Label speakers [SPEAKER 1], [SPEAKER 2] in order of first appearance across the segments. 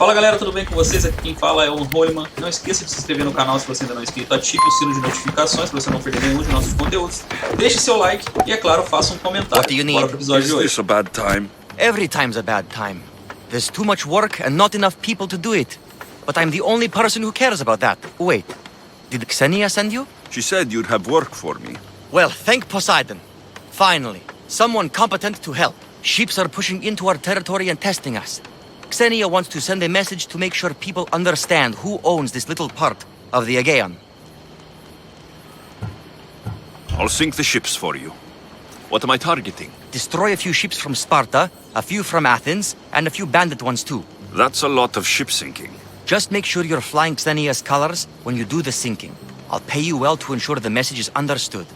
[SPEAKER 1] Fala galera, tudo bem com vocês? Aqui quem fala é o Royman. Não esqueça de se inscrever no canal se você ainda não é inscrito. Ative o sino de notificações para você não perder nenhum de nossos conteúdos. Deixe seu like e, é claro, faça um comentário.
[SPEAKER 2] What do you need?
[SPEAKER 1] Bora pro episódio de hoje.
[SPEAKER 3] Is this a bad time?
[SPEAKER 2] Every time's a bad time. There's too much work and not enough people to do it. But I'm the only person who cares about that. Wait, did Xenia send you?
[SPEAKER 3] She said you'd have work for me.
[SPEAKER 2] Well, thank Poseidon. Finally, someone competent to help. Ships are pushing into our territory and testing us. Xenia wants to send a message to make sure people understand who owns this little part of the Aegean.
[SPEAKER 3] I'll sink the ships for you. What am I targeting?
[SPEAKER 2] Destroy a few ships from Sparta, a few from Athens, and a few bandit ones too.
[SPEAKER 3] That's a lot of ship sinking.
[SPEAKER 2] Just make sure you're flying Xenia's colors when you do the sinking. I'll pay you well to ensure the message is understood.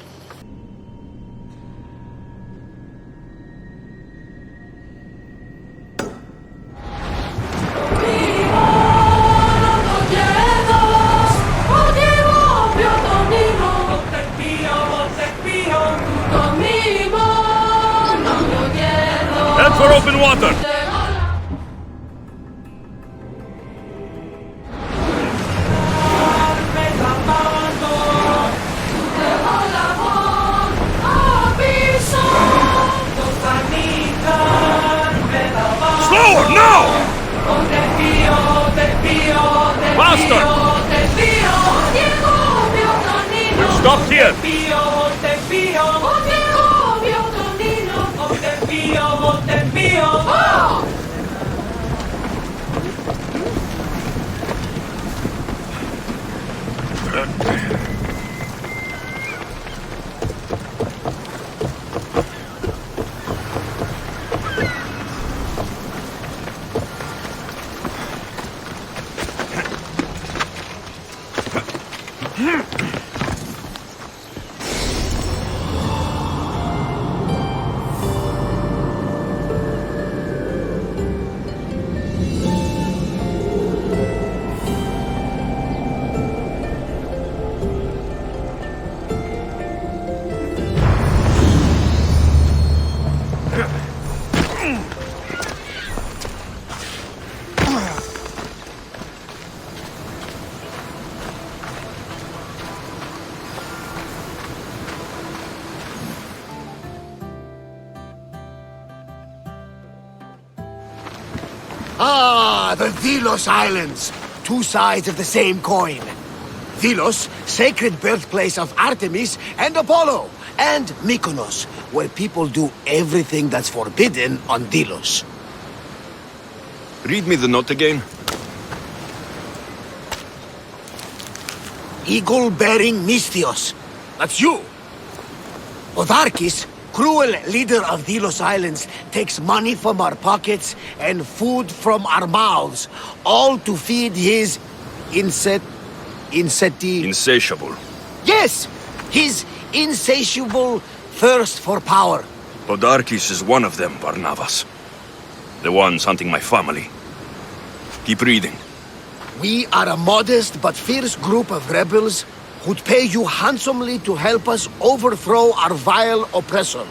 [SPEAKER 3] Head for open water! Slower, now! Faster! We've stopped here!
[SPEAKER 4] Ah, the Delos Islands. Two sides of the same coin. Delos, sacred birthplace of Artemis and Apollo. And Mykonos, where people do everything that's forbidden on Delos.
[SPEAKER 3] Read me the note again.
[SPEAKER 4] Eagle-bearing Mystios. That's you. Podarkes, cruel leader of Delos Islands, takes money from our pockets and food from our mouths, all to feed his
[SPEAKER 3] Insatiable.
[SPEAKER 4] Yes, his insatiable thirst for power.
[SPEAKER 3] Podarkes is one of them, Barnabas. The ones hunting my family. Keep reading.
[SPEAKER 4] We are a modest but fierce group of rebels who'd pay you handsomely to help us overthrow our vile oppressor.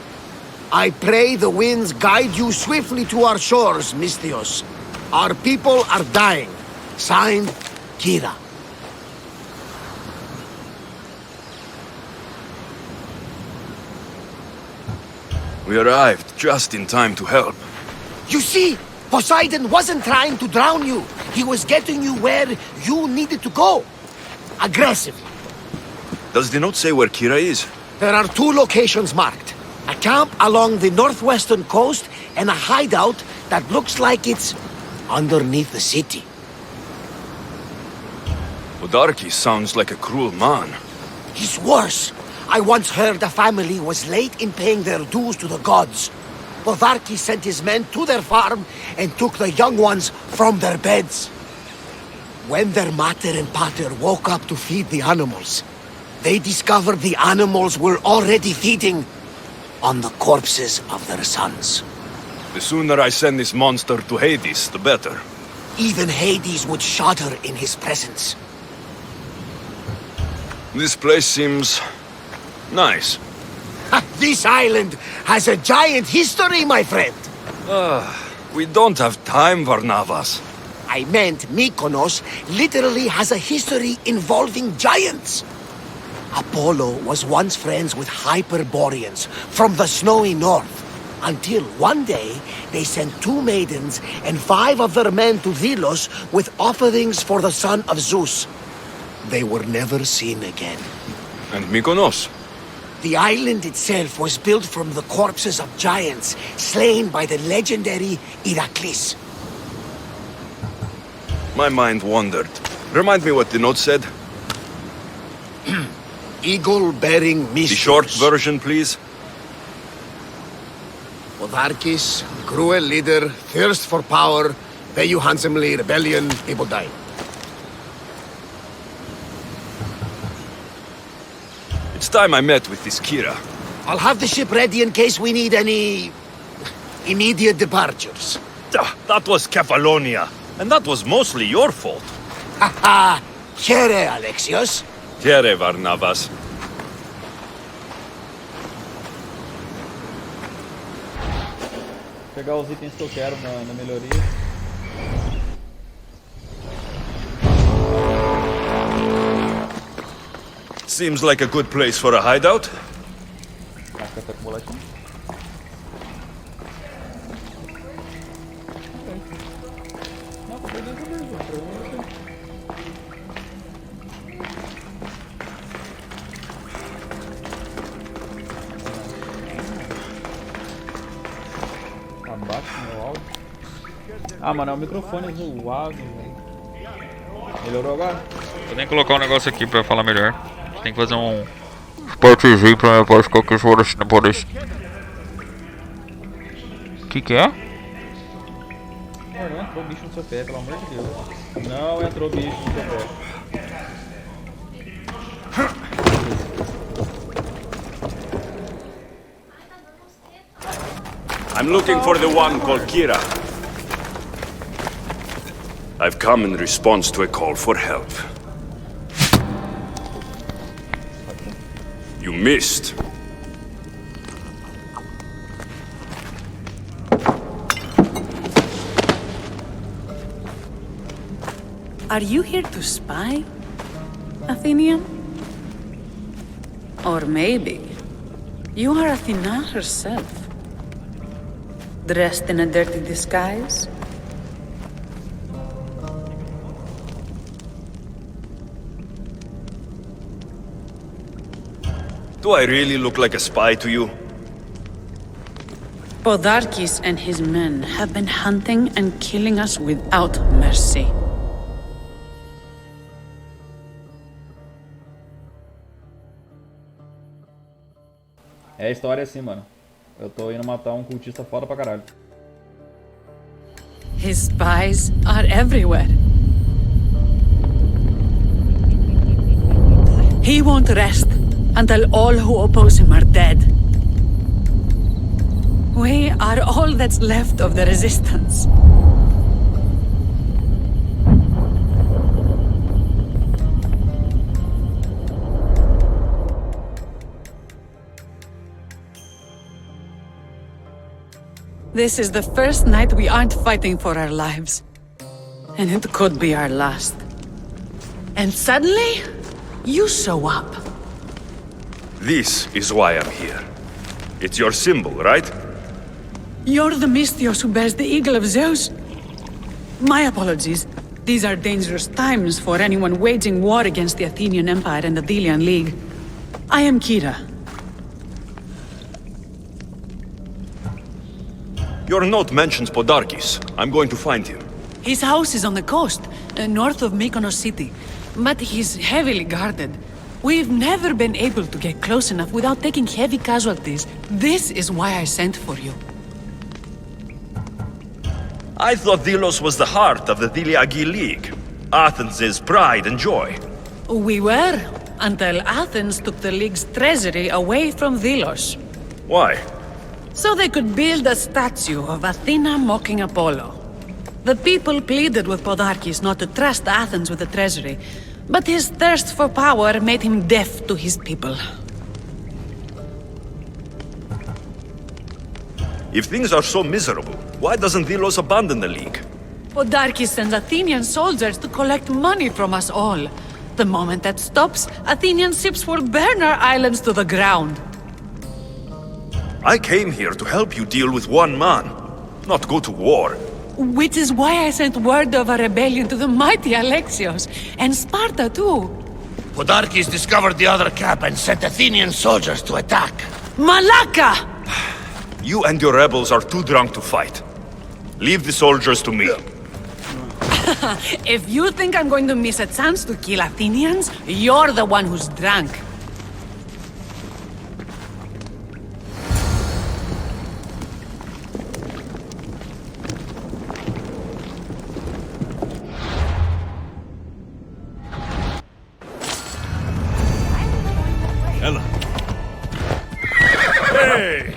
[SPEAKER 4] I pray the winds guide you swiftly to our shores, Mystios. Our people are dying. Signed, Kira.
[SPEAKER 3] We arrived just in time to help.
[SPEAKER 4] You see, Poseidon wasn't trying to drown you. He was getting you where you needed to go. Aggressively.
[SPEAKER 3] Does the note say where Kira is?
[SPEAKER 4] There are two locations marked. A camp along the northwestern coast and a hideout that looks like it's underneath the city.
[SPEAKER 3] Podarkes sounds like a cruel man.
[SPEAKER 4] He's worse. I once heard a family was late in paying their dues to the gods. Podarkes sent his men to their farm and took the young ones from their beds. When their mater and pater woke up to feed the animals, they discovered the animals were already feeding on the corpses of their sons.
[SPEAKER 3] The sooner I send this monster to Hades, the better.
[SPEAKER 4] Even Hades would shudder in his presence.
[SPEAKER 3] This place seems nice.
[SPEAKER 4] This island has a giant history, my friend.
[SPEAKER 3] We don't have time, Barnabas.
[SPEAKER 4] I meant Mykonos literally has a history involving giants. Apollo was once friends with Hyperboreans from the snowy north, until one day they sent 2 maidens and 5 of their men to Delos with offerings for the son of Zeus. They were never seen again.
[SPEAKER 3] And Mykonos?
[SPEAKER 4] The island itself was built from the corpses of giants slain by the legendary Iraklis.
[SPEAKER 3] My mind wandered. Remind me what the note said.
[SPEAKER 4] Eagle-bearing
[SPEAKER 3] The
[SPEAKER 4] mysteries.
[SPEAKER 3] short version, please.
[SPEAKER 4] Podarkes, cruel leader, thirst for power, pay you handsomely, rebellion, people die.
[SPEAKER 3] It's time I met with this Kira.
[SPEAKER 4] I'll have the ship ready in case we need any immediate departures.
[SPEAKER 3] That was Kefalonia, and that was mostly your fault.
[SPEAKER 4] Haha, here, Alexios.
[SPEAKER 3] Here, Varnavas.
[SPEAKER 5] Pegar os itens que eu quero na melhoria.
[SPEAKER 3] Seems like a good place for a hideout.
[SPEAKER 5] Café tá com boletim. Não, tô perdendo essa mesmo. Abaixo meu áudio. Ah, mano, é o microfone zoado, velho. Melhorou agora?
[SPEAKER 6] Vou nem colocar um negócio aqui pra falar melhor. Tem que fazer um esportezinho pra minha voz qualquer hora assim, não pode. Que é?
[SPEAKER 5] Não entrou bicho no seu pé, pelo amor de Deus. Não entrou bicho no seu pé.
[SPEAKER 3] I'm looking for the one called Kira. I've come in response to a call for help. You missed.
[SPEAKER 7] Are you here to spy, Athenian? Or maybe you are Athena herself, dressed in a dirty disguise?
[SPEAKER 3] Do I really look like a spy to you?
[SPEAKER 7] Podarkes and his men have been hunting and killing us without mercy.
[SPEAKER 5] É a história assim, mano. Eu tô indo matar um cultista foda pra caralho.
[SPEAKER 7] His spies are everywhere. He won't rest until all who oppose him are dead. We are all that's left of the resistance. This is the first night we aren't fighting for our lives. And it could be our last. And suddenly, you show up.
[SPEAKER 3] This is why I'm here. It's your symbol, right?
[SPEAKER 7] You're the Mystios who bears the eagle of Zeus? My apologies. These are dangerous times for anyone waging war against the Athenian Empire and the Delian League. I am Kira.
[SPEAKER 3] Your note mentions Podarkes. I'm going to find him.
[SPEAKER 7] His house is on the coast, north of Mykonos city. But he's heavily guarded. We've never been able to get close enough without taking heavy casualties. This is why I sent for you.
[SPEAKER 3] I thought Delos was the heart of the Deliagi League. Athens' pride and joy.
[SPEAKER 7] We were, until Athens took the League's treasury away from Delos.
[SPEAKER 3] Why?
[SPEAKER 7] So they could build a statue of Athena mocking Apollo. The people pleaded with Podarkes not to trust Athens with the treasury, but his thirst for power made him deaf to his people.
[SPEAKER 3] If things are so miserable, why doesn't Delos abandon the League?
[SPEAKER 7] Podarkes sends Athenian soldiers to collect money from us all. The moment that stops, Athenian ships will burn our islands to the ground.
[SPEAKER 3] I came here to help you deal with one man, not go to war.
[SPEAKER 7] Which is why I sent word of a rebellion to the mighty Alexios, and Sparta too.
[SPEAKER 4] Podarkes discovered the other camp and sent Athenian soldiers to attack.
[SPEAKER 7] Malaka!
[SPEAKER 3] You and your rebels are too drunk to fight. Leave the soldiers to me.
[SPEAKER 7] If you think I'm going to miss a chance to kill Athenians, you're the one who's drunk.
[SPEAKER 3] Ella. Hey!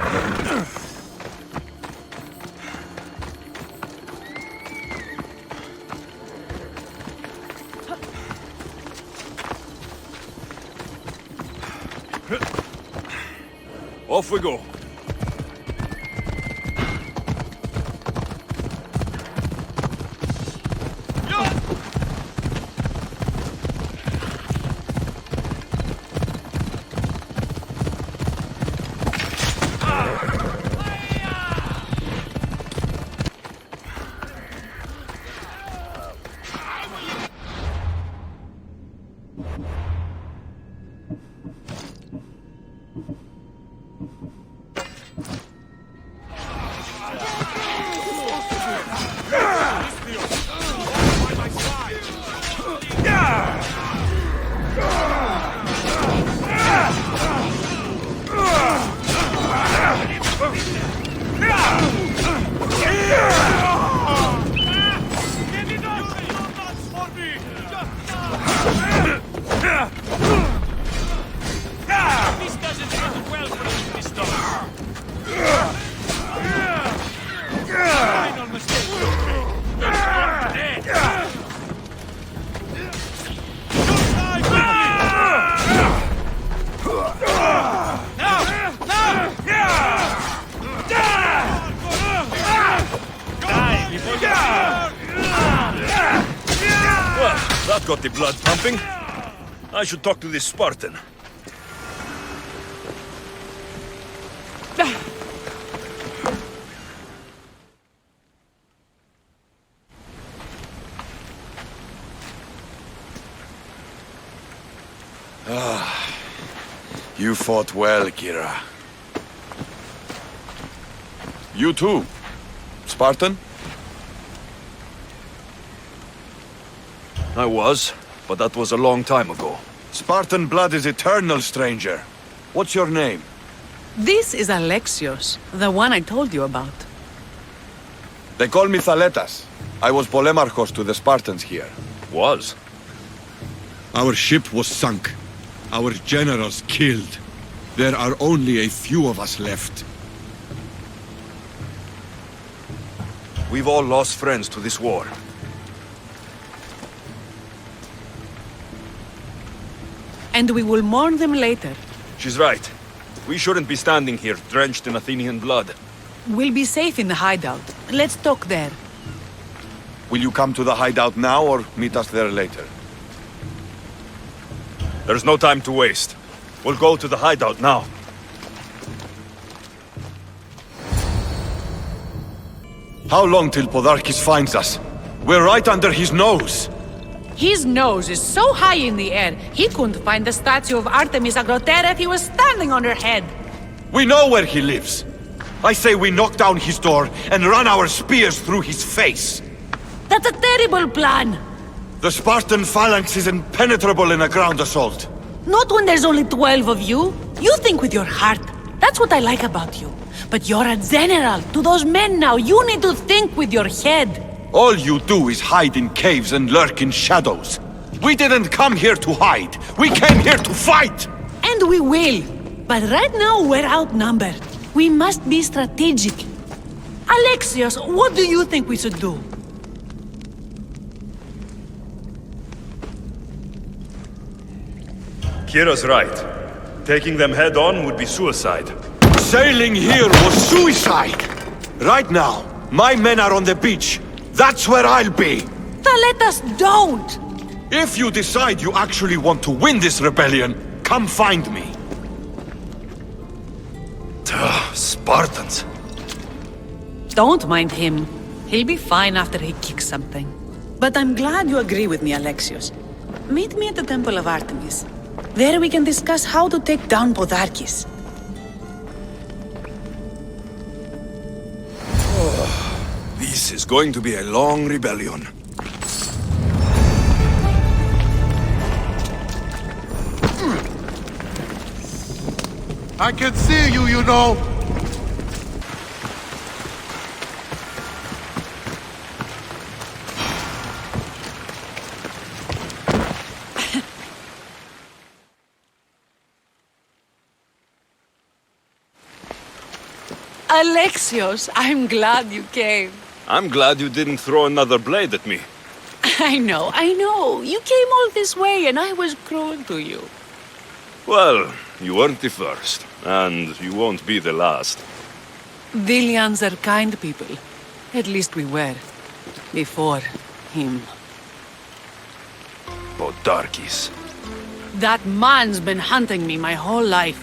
[SPEAKER 3] Off we go. That got the blood pumping. I should talk to this Spartan.
[SPEAKER 8] You fought well, Kira. You too, Spartan?
[SPEAKER 3] I was, but that was a long time ago.
[SPEAKER 8] Spartan blood is eternal, stranger. What's your name?
[SPEAKER 7] This is Alexios, the one I told you about.
[SPEAKER 8] They call me Thaletas. I was Polemarchos to the Spartans here.
[SPEAKER 3] Was?
[SPEAKER 9] Our ship was sunk. Our generals killed. There are only a few of us left.
[SPEAKER 3] We've all lost friends to this war.
[SPEAKER 7] And we will mourn them later.
[SPEAKER 3] She's right. We shouldn't be standing here, drenched in Athenian blood.
[SPEAKER 7] We'll be safe in the hideout. Let's talk there.
[SPEAKER 8] Will you come to the hideout now or meet us there later?
[SPEAKER 3] There's no time to waste. We'll go to the hideout now.
[SPEAKER 8] How long till Podarkes finds us? We're right under his nose.
[SPEAKER 7] His nose is so high in the air, he couldn't find the statue of Artemis Agrotera if he was standing on her head.
[SPEAKER 8] We know where he lives. I say we knock down his door and run our spears through his face.
[SPEAKER 7] That's a terrible plan.
[SPEAKER 8] The Spartan phalanx is impenetrable in a ground assault.
[SPEAKER 7] Not when there's only 12 of you. You think with your heart. That's what I like about you. But you're a general. To those men now, you need to think with your head.
[SPEAKER 8] All you do is hide in caves and lurk in shadows. We didn't come here to hide. We came here to fight!
[SPEAKER 7] And we will. But right now, we're outnumbered. We must be strategic. Alexios, what do you think we should do?
[SPEAKER 3] Kira's right. Taking them head on would be suicide.
[SPEAKER 8] Sailing here was suicide! Right now, my men are on the beach. That's where I'll be!
[SPEAKER 7] Let us don't!
[SPEAKER 8] If you decide you actually want to win this rebellion, come find me.
[SPEAKER 3] Spartans.
[SPEAKER 7] Don't mind him. He'll be fine after he kicks something. But I'm glad you agree with me, Alexios. Meet me at the Temple of Artemis. There we can discuss how to take down Podarkes.
[SPEAKER 3] This is going to be a long rebellion.
[SPEAKER 9] I can see you, you know.
[SPEAKER 7] Alexios, I'm glad you came.
[SPEAKER 3] I'm glad you didn't throw another blade at me.
[SPEAKER 7] I know. You came all this way and I was cruel to you.
[SPEAKER 3] Well, you weren't the first, and you won't be the last.
[SPEAKER 7] Dilians are kind people. At least we were. Before him.
[SPEAKER 3] Podarkes.
[SPEAKER 7] That man's been hunting me my whole life.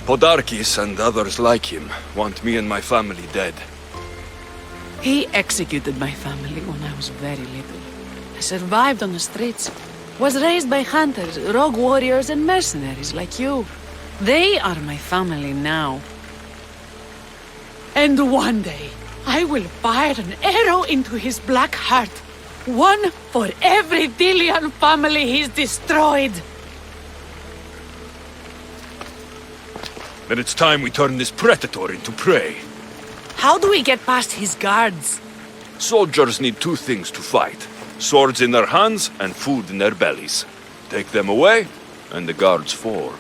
[SPEAKER 3] Podarkes and others like him want me and my family dead.
[SPEAKER 7] He executed my family when I was very little. I survived on the streets. Was raised by hunters, rogue warriors, and mercenaries like you. They are my family now. And one day, I will fire an arrow into his black heart. One for every Dilian family he's destroyed.
[SPEAKER 3] Then it's time we turn this predator into prey.
[SPEAKER 7] How do we get past his guards?
[SPEAKER 3] Soldiers need two things to fight. Swords in their hands and food in their bellies. Take them away, and the guards fall.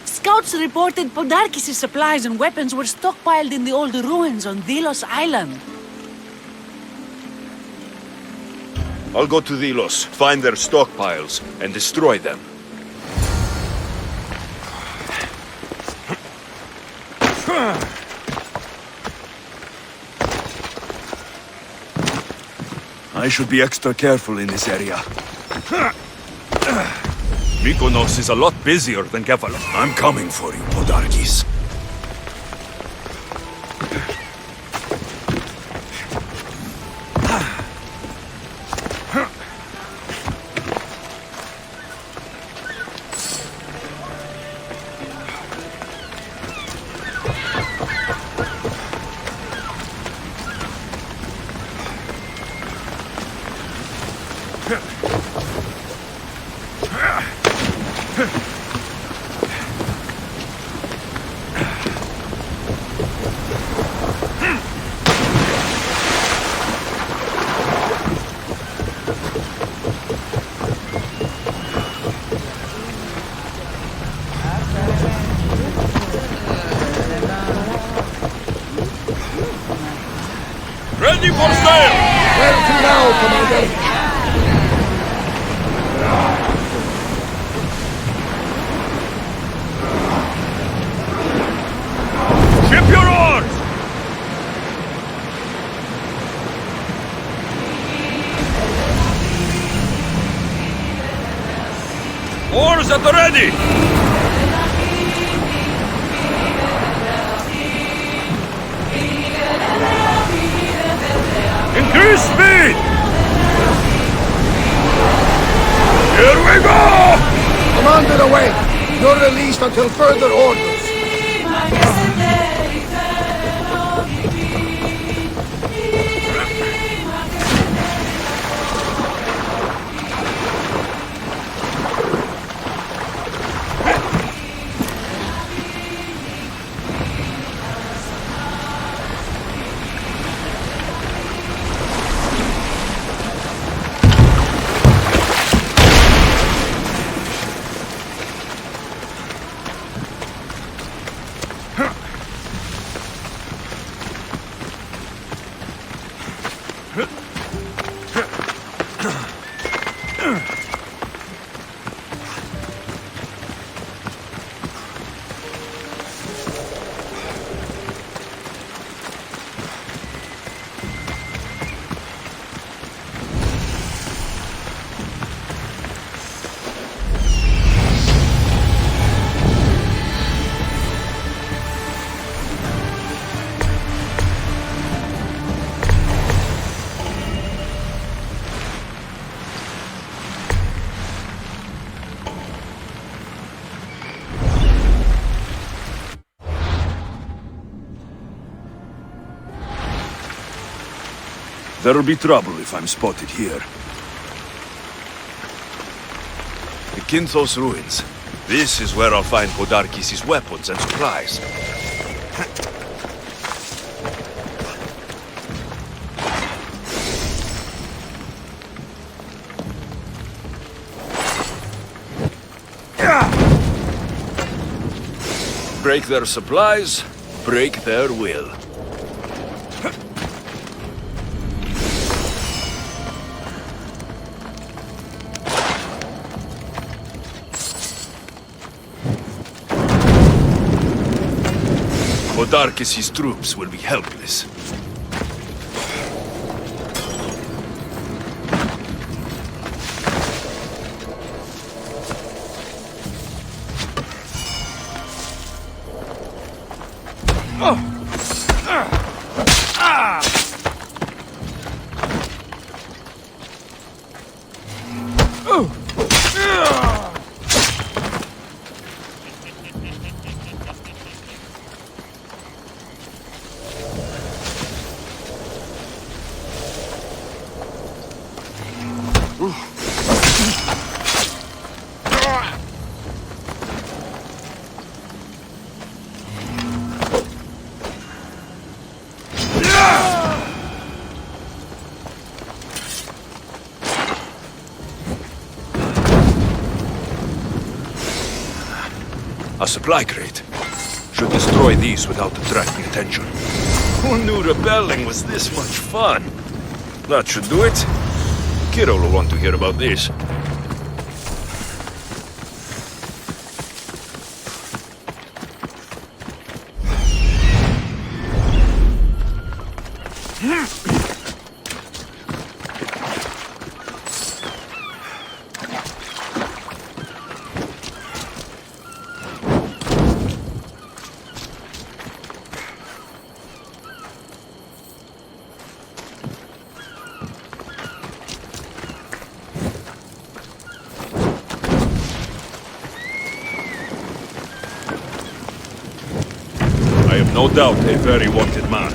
[SPEAKER 7] Scouts reported Podarkes' supplies and weapons were stockpiled in the old ruins on Delos Island.
[SPEAKER 3] I'll go to Delos, find their stockpiles, and destroy them. I should be extra careful in this area. Mykonos is a lot busier than Kefaloon. I'm coming for you, Podarkes. Ready for sail!
[SPEAKER 4] Where to now, Commander?
[SPEAKER 3] Ship your oars! Oars at the ready! Increase speed! Here we go!
[SPEAKER 4] Commander, away! You're released until further orders.
[SPEAKER 3] There'll be trouble if I'm spotted here. The Kinthos ruins. This is where I'll find Podarkes' weapons and supplies. Break their supplies, break their will. Podarkes' troops will be helpless. A supply crate. Should destroy these without attracting attention. Who knew rebelling was this much fun? That should do it. Kiddo will want to hear about this. I am no doubt a very wanted man.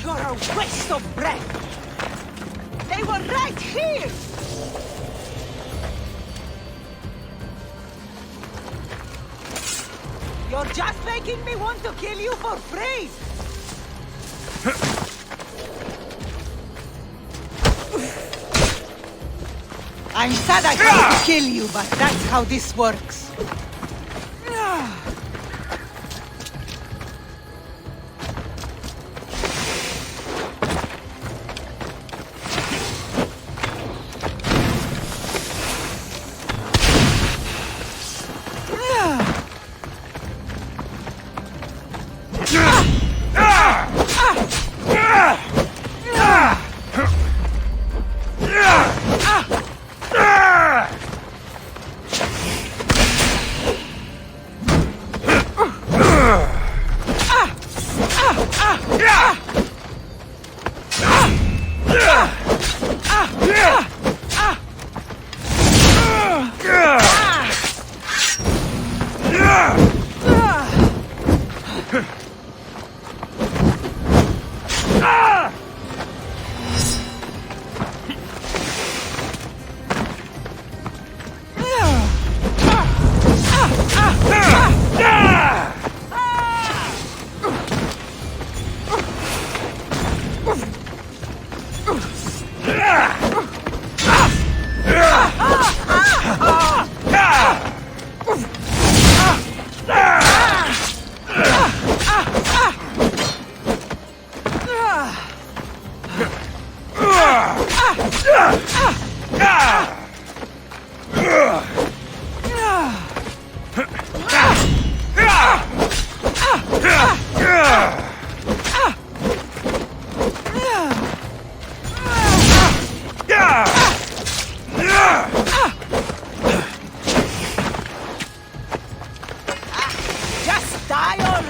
[SPEAKER 10] You're a waste of breath. They were right here. You're just making me want to kill you for free. I'm sad I can't kill you, but that's how this works.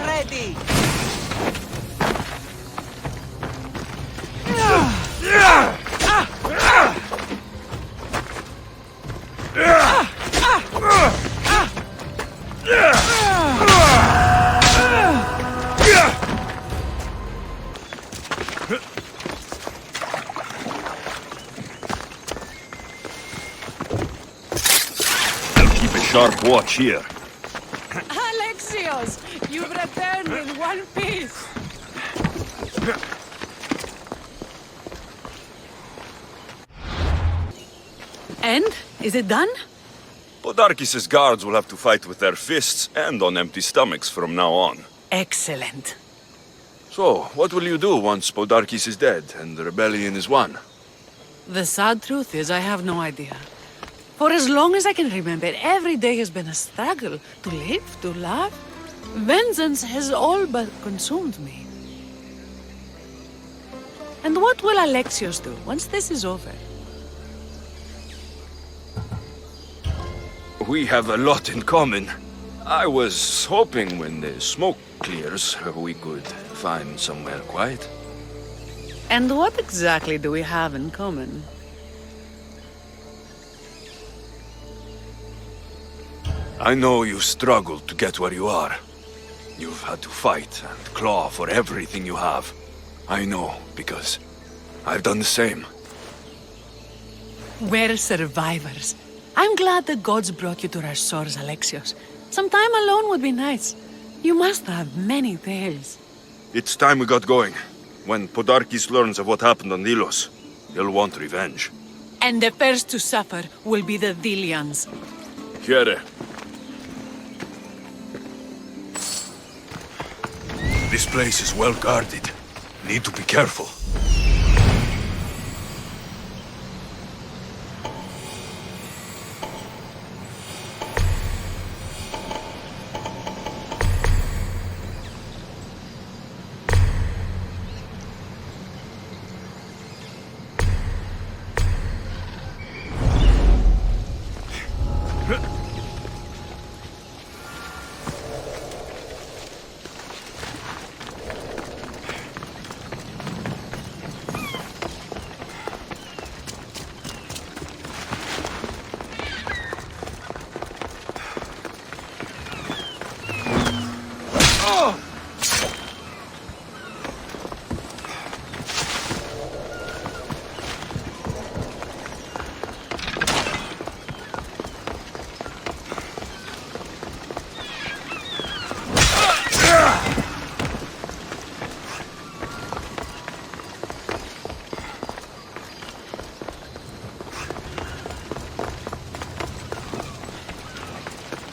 [SPEAKER 10] ready!
[SPEAKER 3] Sharp watch here.
[SPEAKER 7] Alexios, you've returned in one piece. And? Is it done?
[SPEAKER 3] Podarkes' guards will have to fight with their fists and on empty stomachs from now on.
[SPEAKER 7] Excellent.
[SPEAKER 3] So, what will you do once Podarkes is dead and the rebellion is won?
[SPEAKER 7] The sad truth is I have no idea. For as long as I can remember, every day has been a struggle to live, to love. Vengeance has all but consumed me. And what will Alexios do once this is over?
[SPEAKER 3] We have a lot in common. I was hoping when the smoke clears, we could find somewhere quiet.
[SPEAKER 7] And what exactly do we have in common?
[SPEAKER 3] I know you struggled to get where you are. You've had to fight and claw for everything you have. I know, because I've done the same.
[SPEAKER 7] We're survivors. I'm glad the gods brought you to our shores, Alexios. Some time alone would be nice. You must have many tales.
[SPEAKER 3] It's time we got going. When Podarkes learns of what happened on Delos, he'll want revenge.
[SPEAKER 7] And the first to suffer will be the Dilians.
[SPEAKER 3] Queda. This place is well guarded. Need to be careful.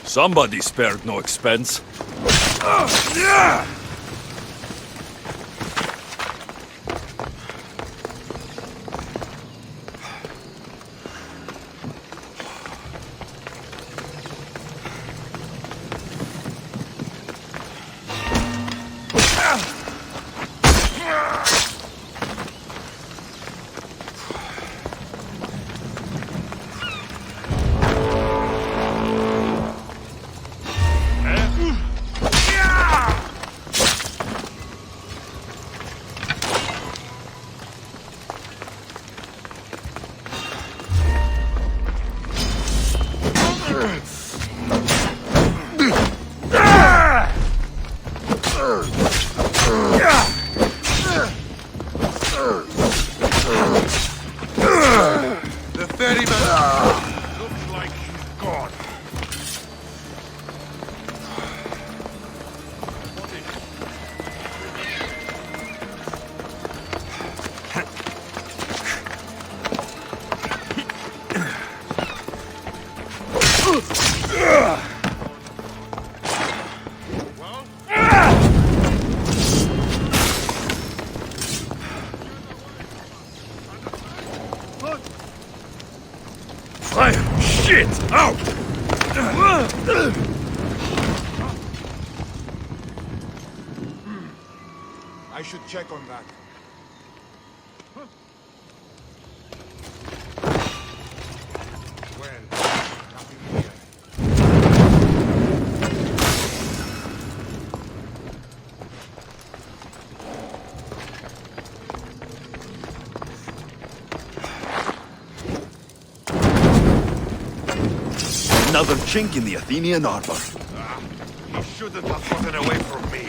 [SPEAKER 8] Somebody spared no expense.
[SPEAKER 3] Shit! Out!
[SPEAKER 8] I should check on that. another chink in the Athenian armor.
[SPEAKER 3] You shouldn't have gotten away from me.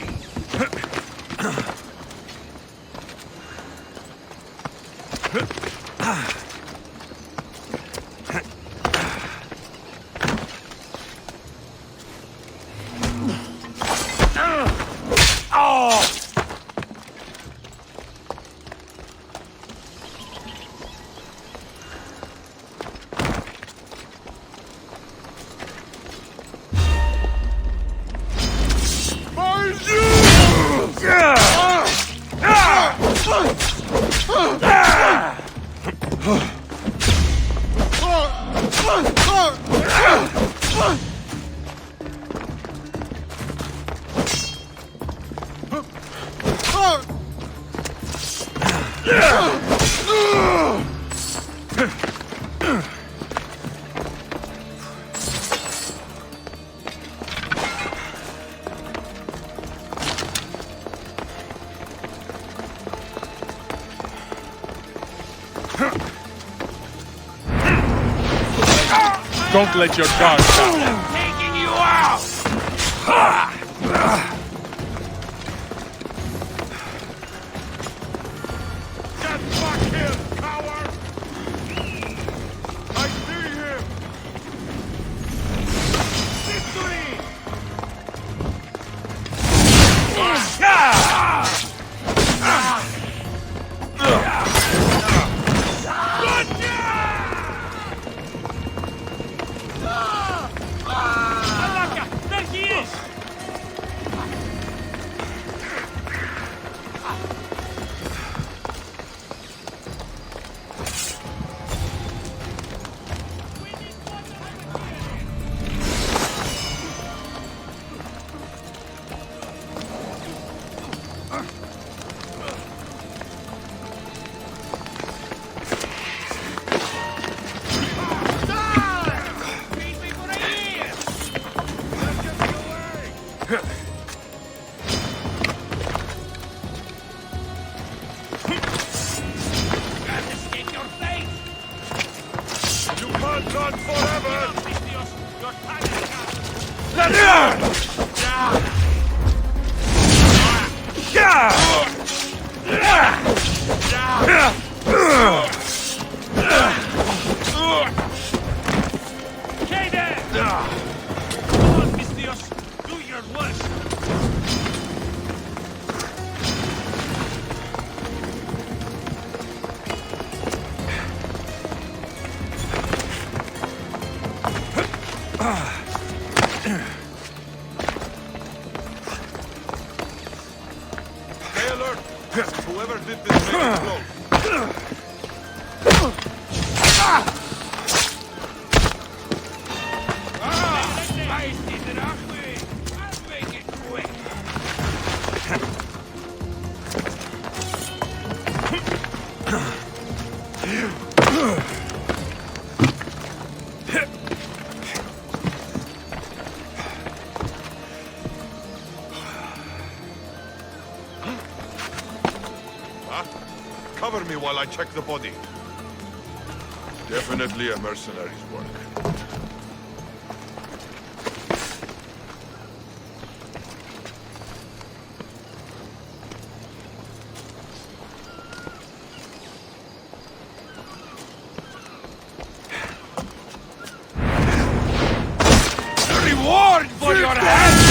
[SPEAKER 6] Don't let your guard down.
[SPEAKER 3] I'm taking you out! Get back here, coward! I see him! Victory! There he is! Run forever! Your time Queda! Come on, Mistios! Do your worst! Stay alert! Whoever did this may be close. I'll make it quick. Cover me while I check the body. Definitely a mercenary's work. Reward for your hand!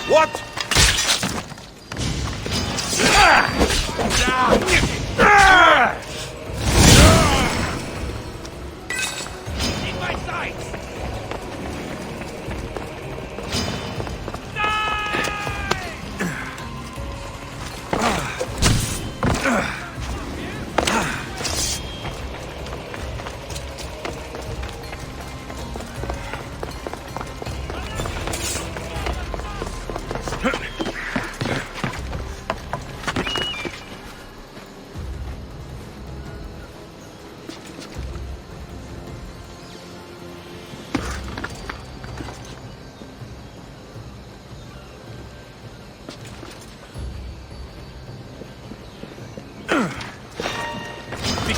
[SPEAKER 3] What?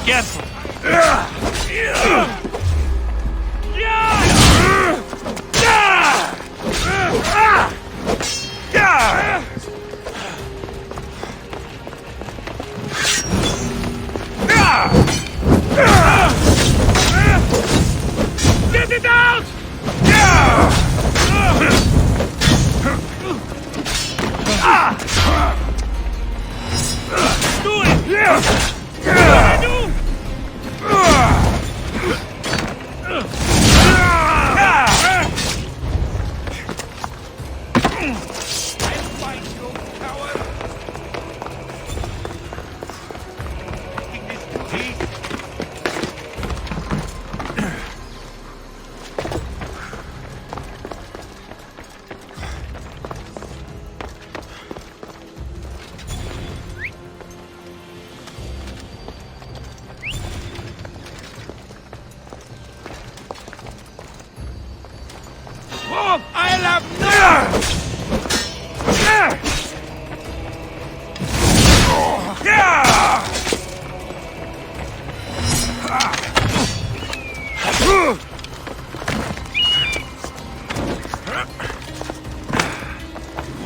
[SPEAKER 3] Careful! Get it out! Do it!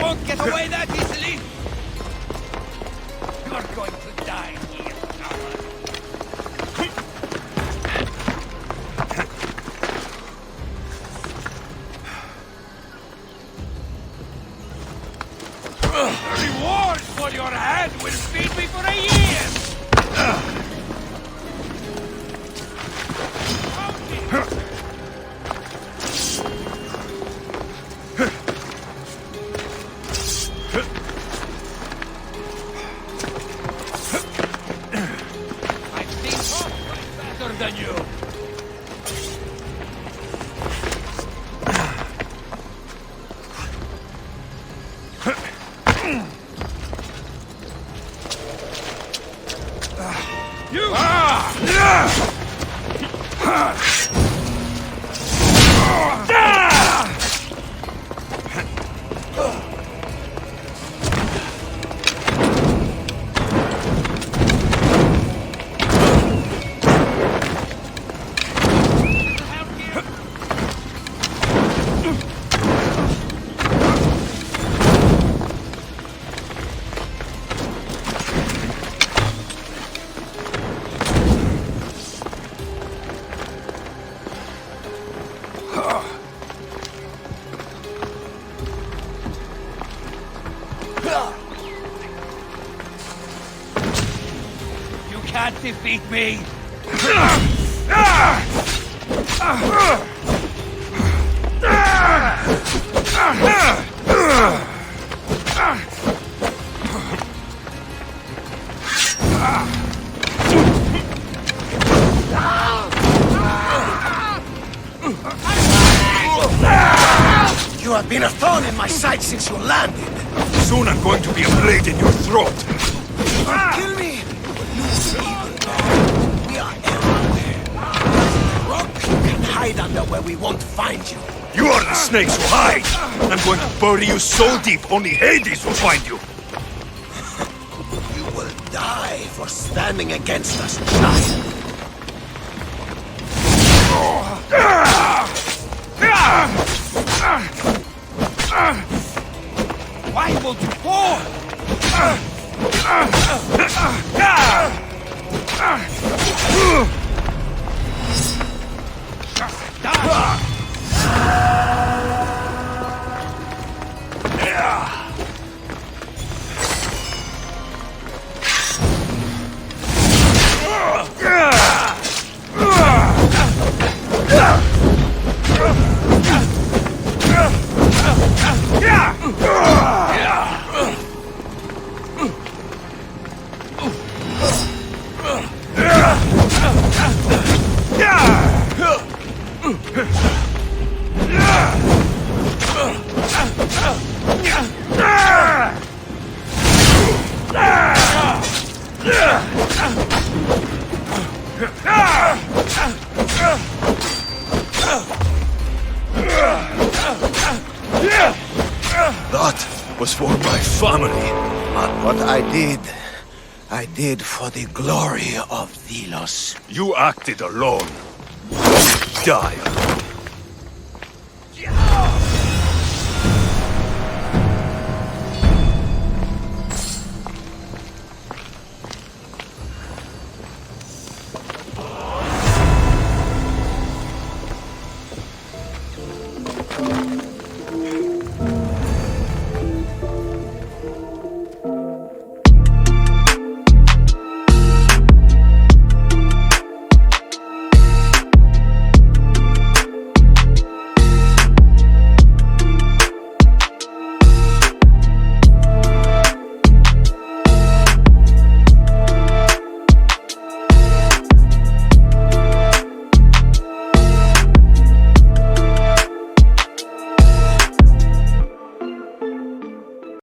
[SPEAKER 3] Won't get away that easily. You're going to die here, coward. The reward for your hand will feed me for a year. Than you. You can't defeat me!
[SPEAKER 4] You have been a thorn in my side since you landed.
[SPEAKER 3] Soon I'm going to be a blade in your throat.
[SPEAKER 4] Kill me! We are everywhere. Rock can hide under where we won't find you.
[SPEAKER 3] You are the snakes who hide! I'm going to bury you so deep, only Hades will find you!
[SPEAKER 4] You will die for standing against us, giant.
[SPEAKER 3] Why won't you fall? That was for my family.
[SPEAKER 4] But what I did, I did for the glory of Delos.
[SPEAKER 3] You acted alone. Die